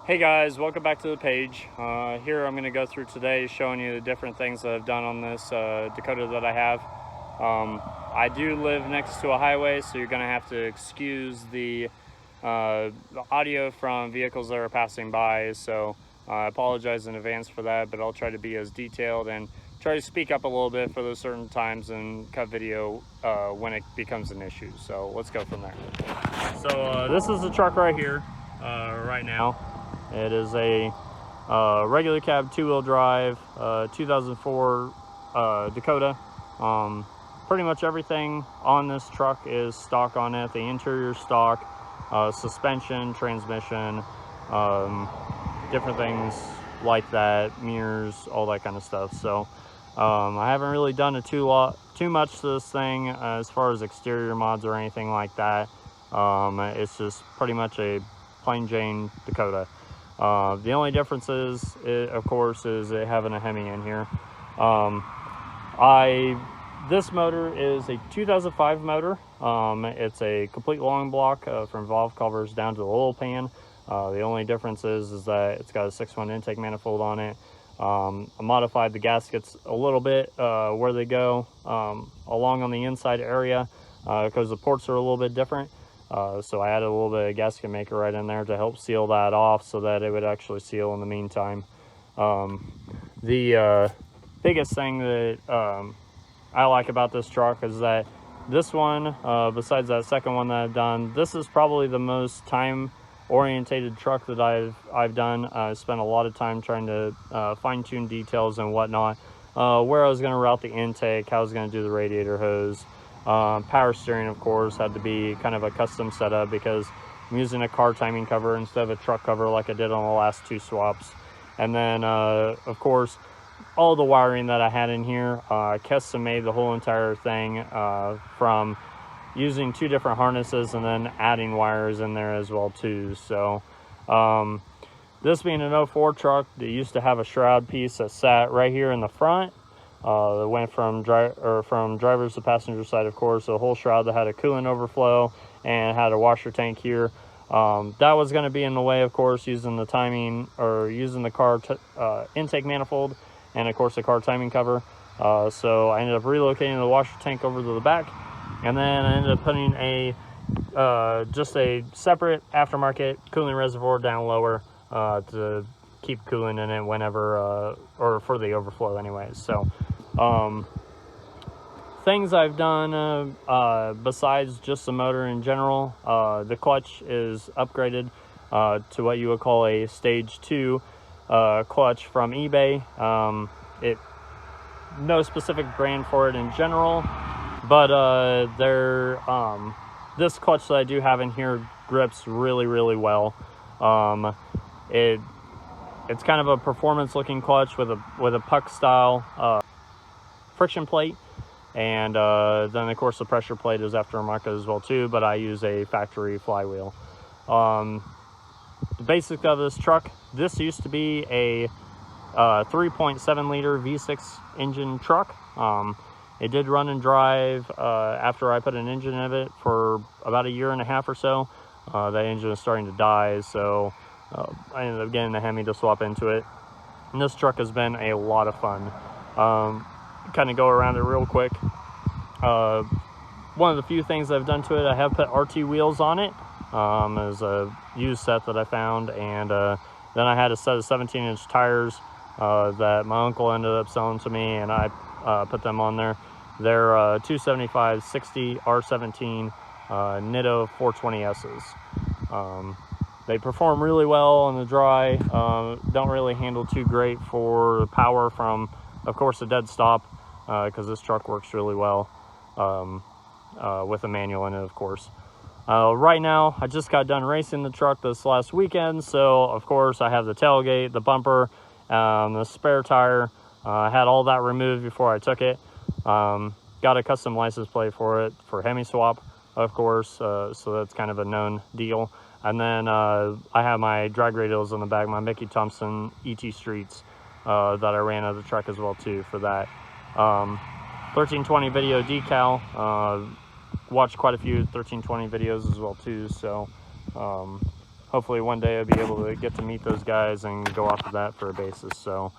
Hey guys, welcome back to the page. Here I'm going to go through today showing you the different things that I've done on this Dakota that I have. I do live next to a highway, so you're going to have to excuse the audio from vehicles that are passing by, so I apologize in advance for that, but I'll try to be as detailed and try to speak up a little bit for those certain times and cut video when it becomes an issue. So let's go from there. So this is the truck right here right now. It is a regular cab, two-wheel drive, 2004 Dakota. Pretty much everything on this truck is stock on it. The interior stock, suspension, transmission, different things like that, mirrors, all that kind of stuff. So I haven't really done too much to this thing as far as exterior mods or anything like that. It's just pretty much a plain Jane Dakota. The only difference is, of course, is it having a Hemi in here. This motor is a 2005 motor. It's a complete long block from valve covers down to the oil pan. The only difference is that it's got a 6-1 intake manifold on it. I modified the gaskets a little bit where they go along on the inside area because the ports are a little bit different. So I added a little bit of gasket maker right in there to help seal that off so that it would actually seal in the meantime. The biggest thing that I like about this truck is that this one, besides that second one that I've done, this is probably the most time-orientated truck that I've done. I spent a lot of time trying to fine-tune details and whatnot, where I was going to route the intake, how I was going to do the radiator hose. Power steering, of course, had to be kind of a custom setup because I'm using a car timing cover instead of a truck cover like I did on the last two swaps. And then, of course, all the wiring that I had in here, custom made the whole entire thing from using two different harnesses and then adding wires in there as well too. So this being an 04 truck, they used to have a shroud piece that sat right here in the front. That went from driver's to passenger side, of course. A whole shroud that had a coolant overflow and had a washer tank here. That was going to be in the way, of course, using the timing or using the car intake manifold and, of course, the car timing cover. So I ended up relocating the washer tank over to the back, and then I ended up putting just a separate aftermarket cooling reservoir down lower to keep cooling in it whenever or for the overflow anyways. So things I've done besides just the motor in general, the clutch is upgraded to what you would call a stage 2 clutch from eBay. No specific brand for it in general, but this clutch that I do have in here grips really well. It's kind of a performance looking clutch with a puck style friction plate, and then of course the pressure plate is aftermarket as well too, but I use a factory flywheel. The basics of this truck, this used to be a 3.7 liter V6 engine truck. It did run and drive after I put an engine in it for about a year and a half or so. That engine was starting to die, so I ended up getting the Hemi to swap into it. And this truck has been a lot of fun. Kind of go around it real quick. One of the few things I've done to it, I have put RT wheels on it as a used set that I found, and then I had a set of 17-inch tires that my uncle ended up selling to me, and I put them on there. They're 275/60 R17 Nitto 420Ss. They perform really well on the dry, don't really handle too great for the power from, of course, a dead stop, because this truck works really well with a manual in it, of course. Right now, I just got done racing the truck this last weekend, so of course I have the tailgate, the bumper, the spare tire. I had all that removed before I took it. Got a custom license plate for it for Hemi swap, of course, so that's kind of a known deal. And then I have my drag radials on the back, my Mickey Thompson ET Streets that I ran out of the truck as well too for that. 1320 video decal. Watched quite a few 1320 videos as well too, so hopefully one day I'll be able to get to meet those guys and go off of that for a basis. So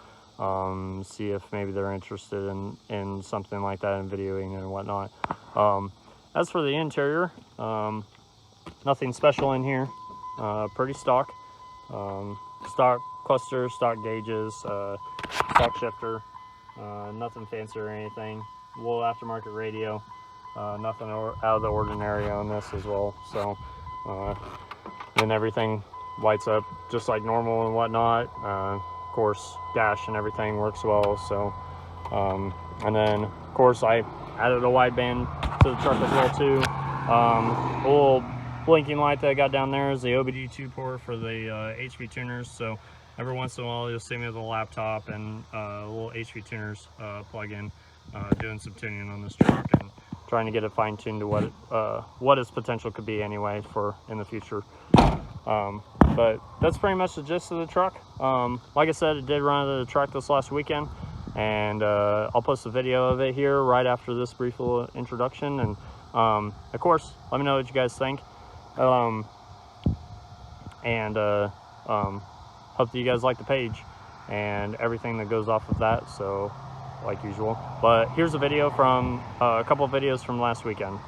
see if maybe they're interested in something like that, in videoing and whatnot. As for the interior, nothing special in here. Pretty stock. Stock cluster, stock gauges, stock shifter. Nothing fancy or anything. Little aftermarket radio. Nothing out of the ordinary on this as well. So then everything lights up just like normal and whatnot. Of course, dash and everything works well. So and then of course I added a wideband to the truck as well too. A little blinking light that I got down there is the OBD2 port for the HP tuners. So every once in a while you'll see me with a laptop and a little HP tuners plug-in, doing some tuning on this truck and trying to get it fine-tuned to what its potential could be anyway for in the future. But that's pretty much the gist of the truck. Like I said, it did run out of the track this last weekend, and I'll post a video of it here right after this brief little introduction. And of course, let me know what you guys think. Hope that you guys like the page and everything that goes off of that, so like usual. But here's a video from a couple of videos from last weekend.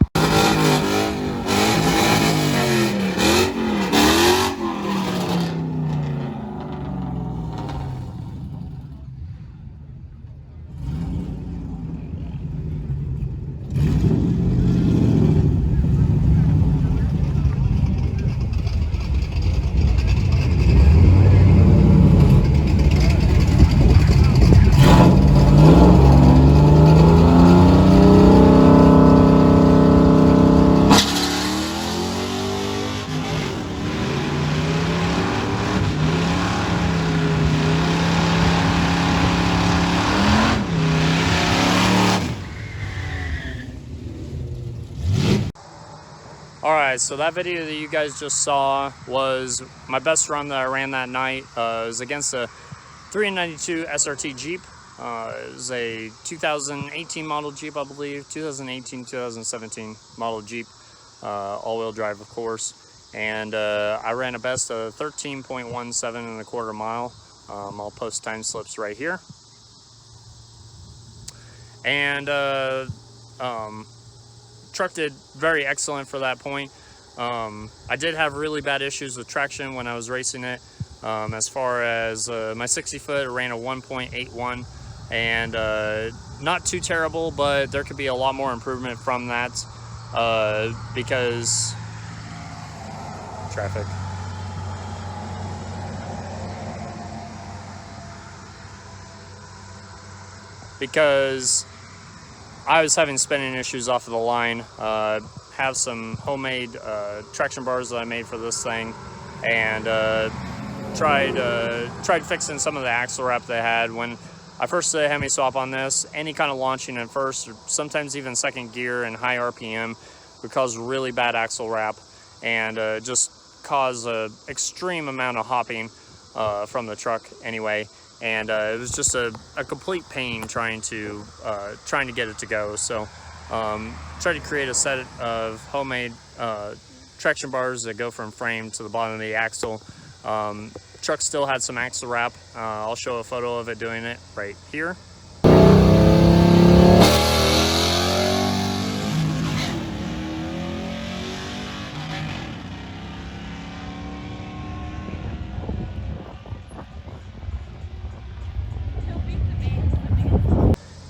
Alright, so that video that you guys just saw was my best run that I ran that night. It was against a 392 SRT Jeep. It was a 2018 model Jeep, I believe. 2018-2017 model Jeep. All-wheel drive, of course. And I ran a best of 13.17 in a quarter mile. I'll post time slips right here. And truck did very excellent for that point. I did have really bad issues with traction when I was racing it. As far as my 60 foot, it ran a 1.81, and not too terrible, but there could be a lot more improvement from that because traffic. Because I was having spinning issues off of the line. Have some homemade traction bars that I made for this thing, and tried fixing some of the axle wrap they had. When I first did a Hemi swap on this, any kind of launching in first, or sometimes even second gear and high RPM would cause really bad axle wrap and just cause an extreme amount of hopping from the truck anyway. And it was just a complete pain trying to get it to go. So tried to create a set of homemade traction bars that go from frame to the bottom of the axle. Truck still had some axle wrap. I'll show a photo of it doing it right here.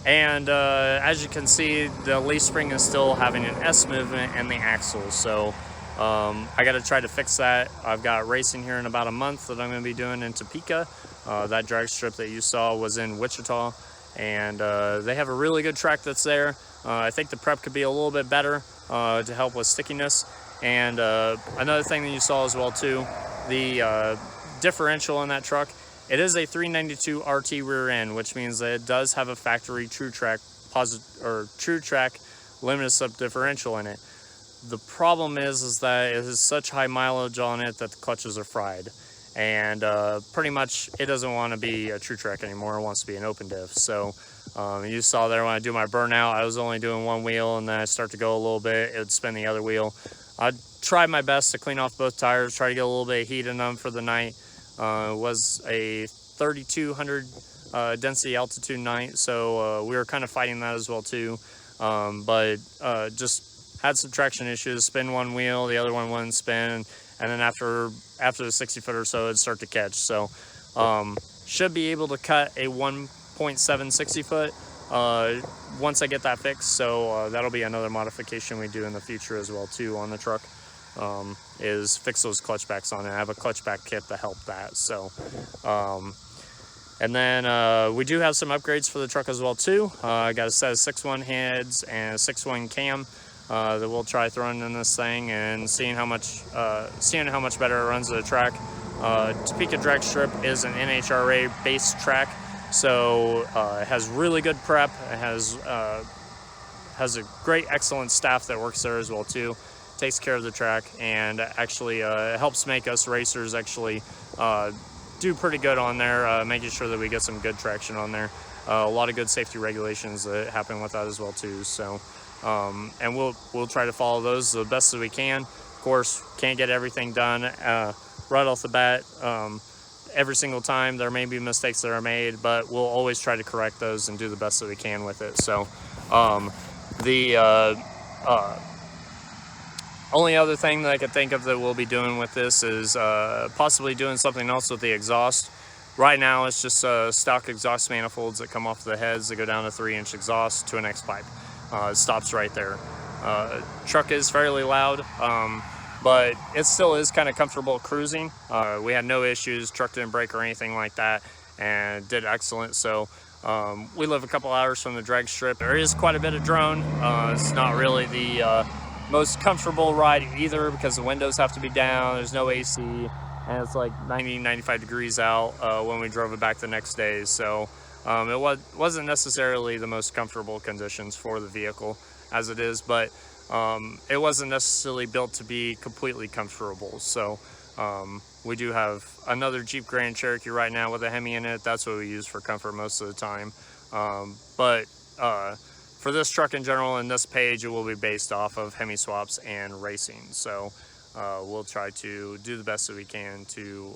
And as you can see, the leaf spring is still having an S movement in the axle. So I got to try to fix that. I've got racing here in about a month that I'm going to be doing in Topeka. That drag strip that you saw was in Wichita. And they have a really good track that's there. I think the prep could be a little bit better to help with stickiness. And another thing that you saw as well too, the differential in that truck. It is a 392 RT rear end, which means that it does have a factory TrueTrack limited slip differential in it. The problem is that it has such high mileage on it that the clutches are fried, and pretty much it doesn't want to be a TrueTrack anymore. It wants to be an open diff. So you saw there when I do my burnout, I was only doing one wheel, and then I start to go a little bit, it would spin the other wheel. I'd tried my best to clean off both tires, try to get a little bit of heat in them for the night. It was a 3,200 density altitude night, so we were kind of fighting that as well too. But just had some traction issues. Spin one wheel, the other one wouldn't spin, and then after the 60 foot or so, it'd start to catch. So should be able to cut a 1.7 60 foot once I get that fixed. So that'll be another modification we do in the future as well too on the truck, is fix those clutch backs on it. I have a clutch back kit to help that. So and then we do have some upgrades for the truck as well too. I got a set of 6.1 heads and a 6.1 cam that we'll try throwing in this thing and seeing how much better it runs the track. Topeka drag strip is an NHRA based track, so it has really good prep. It has a great, excellent staff that works there as well too. Takes care of the track, and actually helps make us racers actually do pretty good on there, making sure that we get some good traction on there. A lot of good safety regulations that happen with that as well too. So and we'll try to follow those the best as we can. Of course, can't get everything done right off the bat every single time. There may be mistakes that are made, but we'll always try to correct those and do the best that we can with it. So only other thing that I could think of that we'll be doing with this is possibly doing something else with the exhaust. Right now it's just stock exhaust manifolds that come off the heads that go down to 3-inch exhaust to an X pipe. It stops right there. Truck is fairly loud, but it still is kind of comfortable cruising. We had no issues, truck didn't break or anything like that, and did excellent. So we live a couple hours from the drag strip. There is quite a bit of drone. It's not really the most comfortable ride either, because the windows have to be down, there's no AC, and it's like 90-95 degrees out when we drove it back the next day. So it wasn't necessarily the most comfortable conditions for the vehicle as it is, but it wasn't necessarily built to be completely comfortable. So we do have another Jeep Grand Cherokee right now with a Hemi in it. That's what we use for comfort most of the time. But for this truck in general, and this page, it will be based off of Hemi swaps and racing. So we'll try to do the best that we can to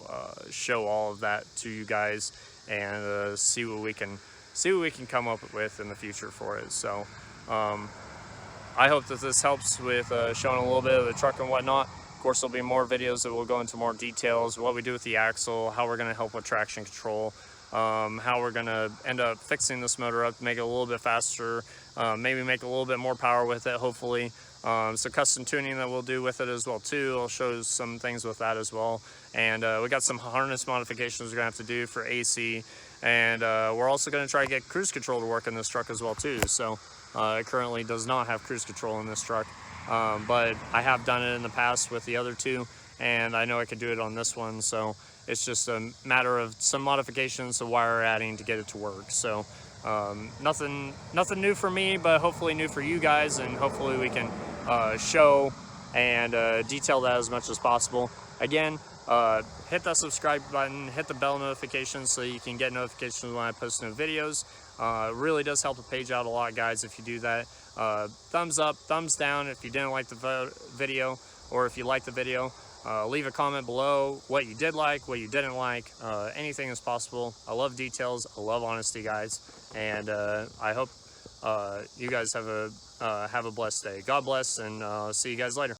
show all of that to you guys, and see what we can come up with in the future for it. So I hope that this helps with showing a little bit of the truck and whatnot. Of course, there'll be more videos that will go into more details, what we do with the axle, how we're going to help with traction control, how we're going to end up fixing this motor up to make it a little bit faster, maybe make a little bit more power with it, hopefully. So custom tuning that we'll do with it as well too. I'll show some things with that as well. And we got some harness modifications we're gonna have to do for AC, and we're also gonna try to get cruise control to work in this truck as well too. So it currently does not have cruise control in this truck, but I have done it in the past with the other two, and I know I could do it on this one. So it's just a matter of some modifications to wire adding to get it to work. So nothing new for me, but hopefully new for you guys, and hopefully we can show and detail that as much as possible. Again, hit that subscribe button, hit the bell notifications so you can get notifications when I post new videos. It really does help the page out a lot, guys, if you do that. Thumbs up, thumbs down if you didn't like the video, or if you liked the video. Leave a comment below what you did like, what you didn't like. Anything is possible. I love details, I love honesty, guys, and I hope you guys have a blessed day. God bless, and see you guys later.